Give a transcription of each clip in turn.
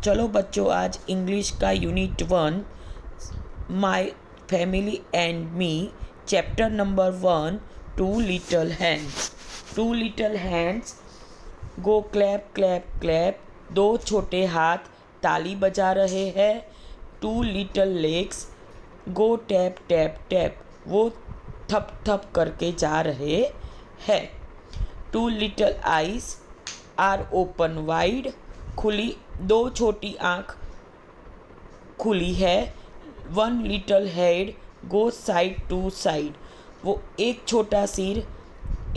चलो बच्चों, आज इंग्लिश का unit 1 my family and me chapter number 1 two little hands. Two little hands go clap clap clap. दो छोटे हाथ ताली बजा रहे हैं। Two little legs go tap tap tap. वो थप थप करके जा रहे हैं। Two little eyes are open wide. खुली दो छोटी आँख खुली है। One little head go side to side. वो एक छोटा सिर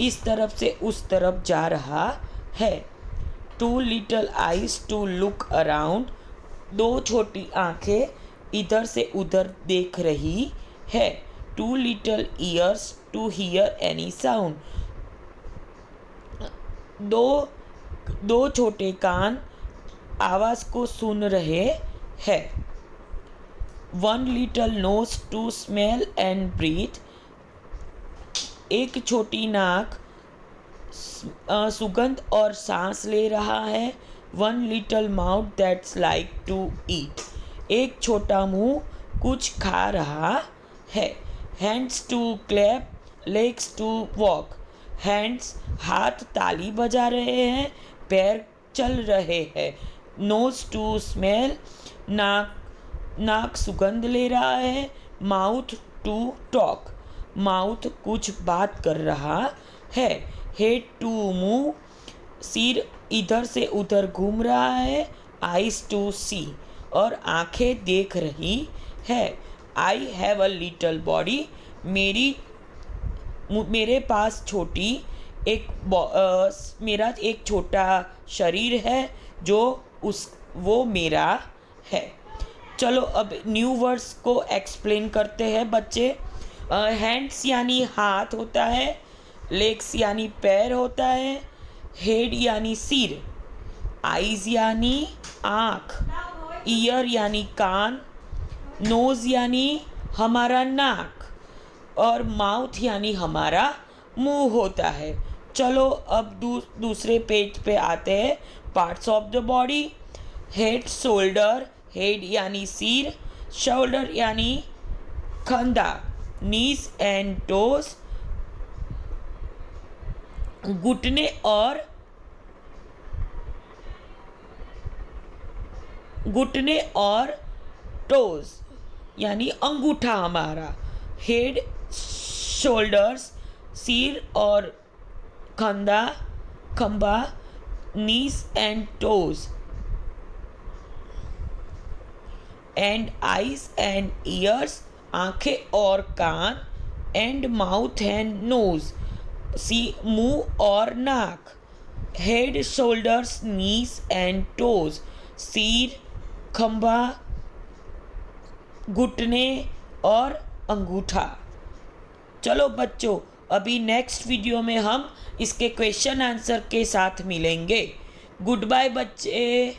इस तरफ से उस तरफ जा रहा है। Two little eyes to look around. दो छोटी आँखें इधर से उधर देख रही है। Two little ears to hear any sound. दो छोटे कान आवाज़ को सुन रहे हैं। One little nose to smell and breathe. एक छोटी नाक सुगंध और सांस ले रहा है। One little mouth that's like to eat. एक छोटा मुंह कुछ खा रहा है। Hands to clap legs to walk. Hands हाथ ताली बजा रहे हैं, पैर चल रहे हैं। नोज टू स्मेल नाक सुगंध ले रहा है। माउथ टू टॉक माउथ कुछ बात कर रहा है। हेड टू मूव सिर इधर से उधर घूम रहा है। आइज टू सी और आंखें देख रही है। I have a little body मेरे पास मेरा एक छोटा शरीर है जो वो मेरा है। चलो अब न्यू वर्ड्स को एक्सप्लेन करते हैं बच्चे। हैंड्स यानी हाथ होता है। लेग्स यानी पैर होता है। हेड यानी सिर। आईज यानी आँख। ईयर यानी कान। नोज़ यानी हमारा नाक और माउथ यानी हमारा मुंह होता है। चलो अब दूसरे पेज पे आते हैं। Parts of the body. Head shoulder. Head यानी सिर। शोल्डर यानी कंधा। नीज एंड टोज घुटने और टोज यानी अंगूठा हमारा। हेड शोल्डर्स सिर और खंभा। Knees and toes and eyes and years आंखें और कान। एंड माउथ एंड नोज मुंह और नाक। Head shoulders knees and toes सिर खंभा घुटने और अंगूठा। चलो बच्चों, अभी नेक्स्ट वीडियो में हम इसके क्वेश्चन आंसर के साथ मिलेंगे। गुड बाय बच्चे।